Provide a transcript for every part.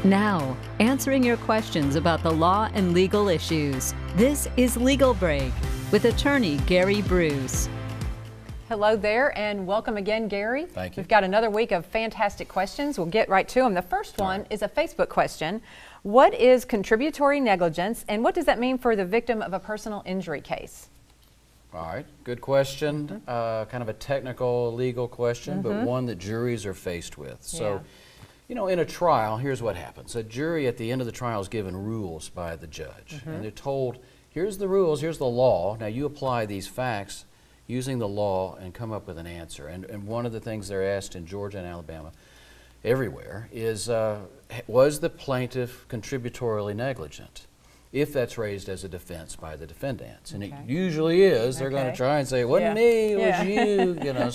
Now, answering your questions about the law and legal issues. This is Legal Break with attorney Gary Bruce. Hello there, and welcome again, Gary. Thank you. We've got another week of fantastic questions. We'll get right to them. The first one is a Facebook question. What is contributory negligence, and what does that mean for the victim of a personal injury case? All right, good question. Kind of a technical legal question, but one that juries are faced with. So, you know, in a trial, here's what happens. A jury at the end of the trial is given rules by the judge, and they're told, here's the rules, here's the law. Now you apply these facts using the law and come up with an answer. And one of the things they're asked in Georgia and Alabama, everywhere, is was the plaintiff contributory negligent? If that's raised as a defense by the defendants. And it usually is. They're going to try and say, it wasn't me, it was you, you know.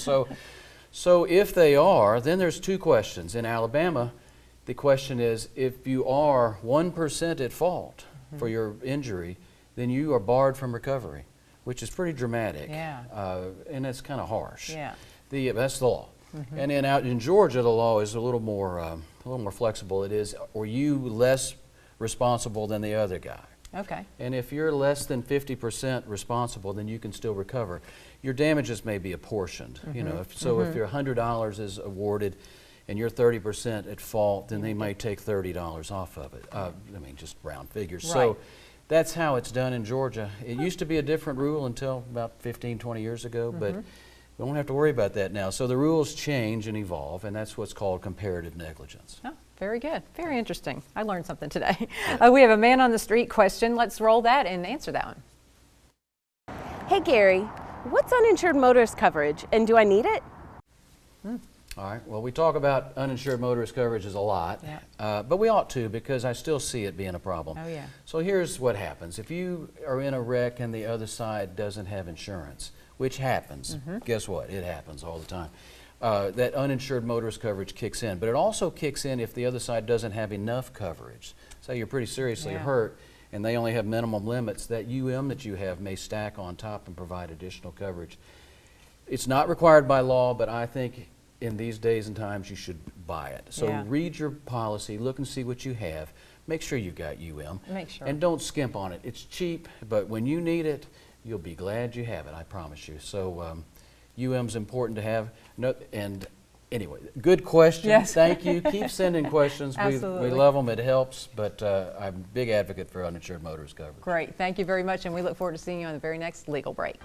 So if they are, then there's two questions. In Alabama, the question is, if you are 1% at fault for your injury, then you are barred from recovery, which is pretty dramatic. And it's kind of harsh. That's the law. And then out in Georgia, the law is a little more flexible. It is, are you less responsible than the other guy? And if you're less than 50% responsible, then you can still recover. Your damages may be apportioned. You know, if your $100 is awarded and you're 30% at fault, then they may take $30 off of it. I mean, just round figures. So that's how it's done in Georgia. It used to be a different rule until about 15, 20 years ago, but we don't have to worry about that now. So the rules change and evolve, and that's what's called comparative negligence. Very good. Very interesting. I learned something today. We have a man on the street question. Let's roll that and answer that one. Hey Gary, what's uninsured motorist coverage and do I need it? All right, well, we talk about uninsured motorist coverages a lot, but we ought to, because I still see it being a problem. So here's what happens. If you are in a wreck and the other side doesn't have insurance, which happens, guess what? It happens all the time. That uninsured motorist coverage kicks in, but it also kicks in if the other side doesn't have enough coverage. Say you're pretty seriously hurt and they only have minimum limits, that that you have may stack on top and provide additional coverage. It's not required by law, but I think in these days and times you should buy it. So read your policy, look and see what you have, make sure you've got and don't skimp on it. It's cheap, but when you need it, you'll be glad you have it, I promise you. So UM's important to have. And anyway, good question. Thank you. Keep sending questions. We love them. It helps. But I'm a big advocate for uninsured motorist coverage. Great. Thank you very much. And we look forward to seeing you on the very next Legal Break.